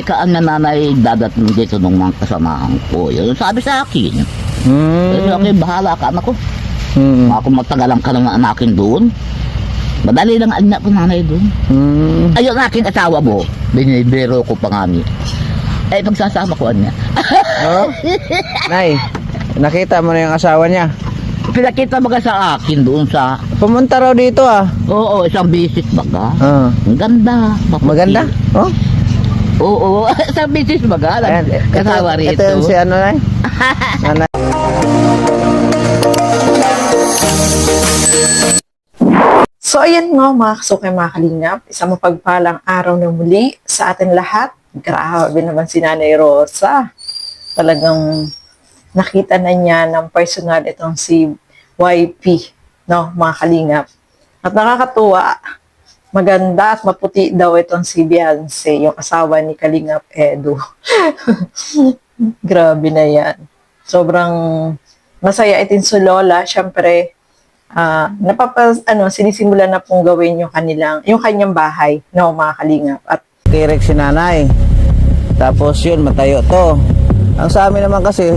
Kaan na nanay dadating dito nung mga kasamahan ko. Yun sabi sa akin. Kasi okay, bahala ka anak ko. Kung magtagalan ka ng anakin doon. Madali lang anak ko nanay doon. Ayun aking asawa mo. Binibiro ko pa nga niya. Eh pagsasama ko niya. Oh? Nay, nakita mo na yung asawa niya? Pinakita baga sa akin doon sa... Pumunta raw dito ah. Oo, isang bisis baga. Ang ganda. Maganda? Oh? Oo, isang bisis baga. Ayan, Kasawa rito. Ito yung si ano Nay? Nanay. So ayan nga mga kasukay mga kalingap, isang mapagpalang araw na muli sa atin lahat. Grabe naman si Nanay Rosa. Talagang nakita na niya ng personal itong si YP, no, mga kalingap. At nakakatuwa, maganda at maputi daw itong si Beyonce, yung asawa ni Kalingap Edu. Grabe na yan. Sobrang masaya itin si Lola, syempre. Sinisimulan na pong gawin yung kanyang bahay, no, mga kalingap. At Tirek si nanay. Tapos yun, matayo to. Ang sa amin naman kasi,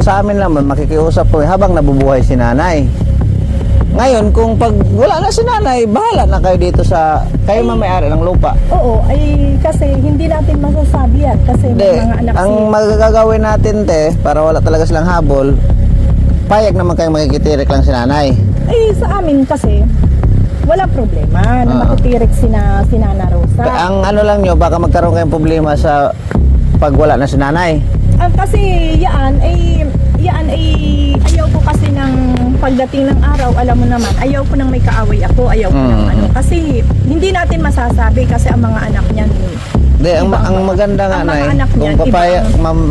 sa amin naman makikiusap po habang nabubuhay si nanay. Ngayon, kung pag wala na si nanay, bahala na kayo dito sa, kayo may-ari ng lupa. Oo, ay kasi hindi natin masasabi yan kasi may mga anak ang magagawin natin para wala talaga silang habol, payag naman kayo makikitirik lang si nanay. Ay, sa amin kasi, wala problema na makitirik si Nana Rosa. Ang ano lang nyo, baka magkaroon kayong problema sa pag wala na si nanay. Kasi yan ay ayaw ko kasi ng pagdating ng araw, alam mo naman, ayaw ko nang may kaaway ako, ayaw ko ng ano. Kasi hindi natin masasabi kasi ang mga anak niyan. Hindi, ang maganda nga ang mga nay, anak niyan, kung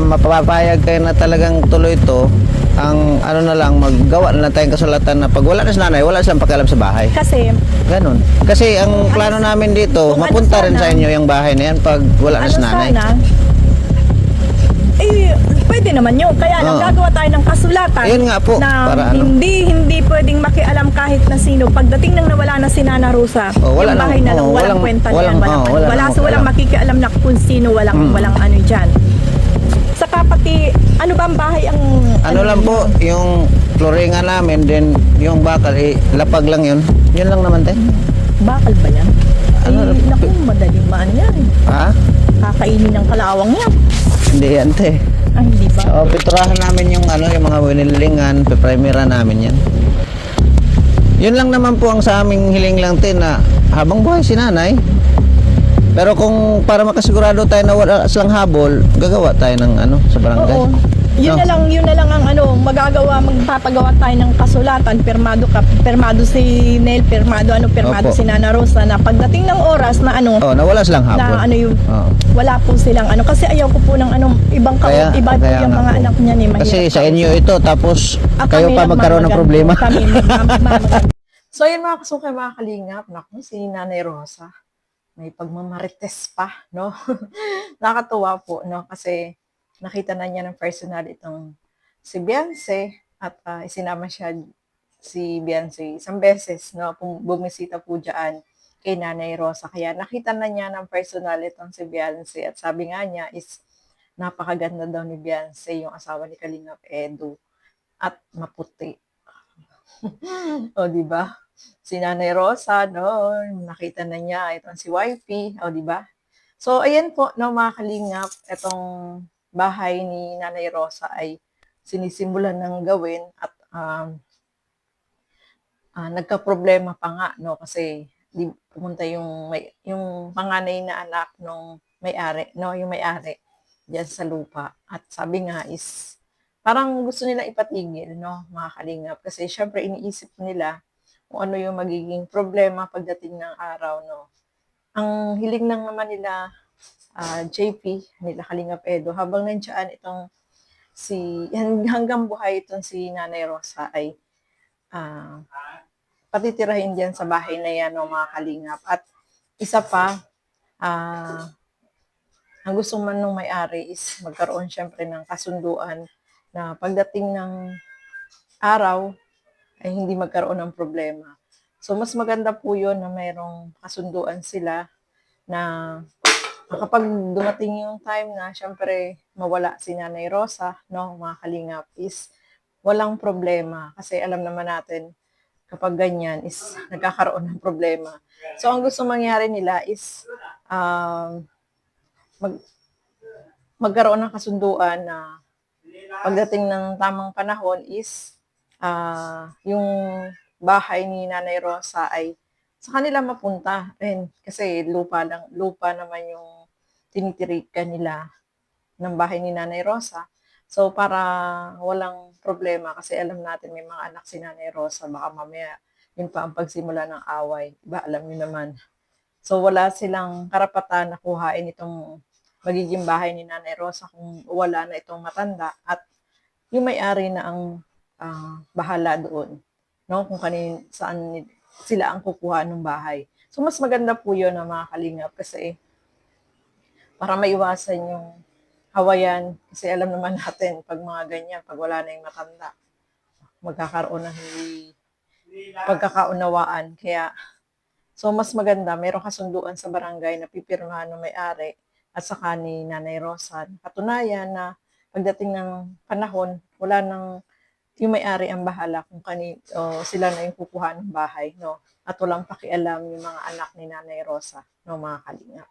mapapayag kayo na talagang tuloy ito, ang ano na lang, maggawa na lang tayong kasulatan na pag wala na si nanay, wala siyang pakialam sa bahay. Kasi, ganun. Kasi ang plano namin dito, mapunta rin sa inyo yung bahay na yan pag wala na si nanay. Pwede naman yun. Kaya lang gagawa tayo ng kasulatan. Ayun nga po, na para ano. hindi pwedeng makialam kahit na sino. Pagdating nang nawala na si Nana Rosa, wala yung bahay na lang, walang kwenta na yan. Walang makikialam na kung sino, walang ano dyan. Saka pati, ano ba ang bahay ang... Ano lang po, yung floringan namin, then yung bakal, lapag lang yun. Yun lang naman Bakal ba yan? Naku, madaling maan yan. Ha? Kakainin ng kalawang yan. Hindi yan Hindi ba? So, piturahan namin yung yung mga winilingan, piprimera namin yan. Yun lang naman po ang sa aming hiling lang na habang buhay si nanay. Pero kung para makasigurado tayo na wala silang habol, gagawa tayo ng sa barangay. Oo. Yun na lang ang magpapagawa tayo ng kasulatan, permado si Nel, permado si Nana Rosa na pagdating ng oras na na wala silang habol. Na wala po silang kasi ayaw ko po ng ibang iba po yung mga anak niya ni mahirap. Kasi sa inyo ito, tapos kayo pa magkaroon ng problema. so yun mga kasukay mga kalingap, naku, si Nanay Rosa, may pagmamarites pa, no? Nakatuwa po, no? Kasi nakita na niya ng personal itong si Beyonce at isinama siya si Beyonce isang beses, no? Bumisita po dyan kay Nanay Rosa. Kaya nakita na niya ng personal itong si Beyonce at sabi nga niya is napakaganda daw ni Beyonce, yung asawa ni Kalingap Edu, at maputi. O, di ba? Si Nanay Rosa, no? Nakita na niya itong si YP, o, di ba? So, ayan po, no, mga kalingap, itong bahay ni Nanay Rosa ay sinisimulan ng gawin at nagka-problema pa nga, no, kasi pumunta yung panganay na anak nung may-ari, no, yung may-ari diyan sa lupa. At sabi nga is parang gusto nila ipatigil, no, mga kalingap, kasi syempre iniisip nila kung ano yung magiging problema pagdating ng araw, no. Ang hiling lang naman nila JP, nila Kalingap Edu, habang nandiyan itong hanggang buhay itong si Nanay Rosa ay patitirahin dyan sa bahay na yan, no, mga kalingap. At isa pa, ang gusto man nung may-ari is magkaroon syempre ng kasunduan na pagdating ng araw ay hindi magkaroon ng problema. So, mas maganda po yun na mayroong kasunduan sila na kapag dumating yung time na syempre mawala si Nanay Rosa, no, mga kalingap, is walang problema kasi alam naman natin kapag ganyan is nagkakaroon ng problema. So ang gusto mangyari nila is mag magkaroon ng kasunduan na pagdating ng tamang panahon is yung bahay ni Nanay Rosa ay sa kanila mapunta. And kasi lupa naman yung tinitirikan nila ng bahay ni Nanay Rosa. So para walang problema kasi alam natin may mga anak si Nanay Rosa, baka mamaya yun pa ang pagsimula ng away. Diba, alam niyo naman. So wala silang karapatan na kuhain itong magiging bahay ni Nanay Rosa kung wala na itong matanda at yung may-ari na ang bahala doon, no? Kung saan sila ang kukuha ng bahay. So mas maganda po 'yon na mga kalingap kasi para maiwasan yung hawayan kasi alam naman natin pag mga ganyan, pag wala na yung matanda, magkakaroon ng hindi pagkakaunawaan. Kaya so mas maganda merong kasunduan sa barangay na pipirmahan ng may-ari at saka ni Nanay Rosa. Katunayan na pagdating ng panahon, wala nang yung may-ari ang bahala kung sila na yung kukuha ng bahay, no? At walang pakialam yung mga anak ni Nanay Rosa, no, mga kalingap.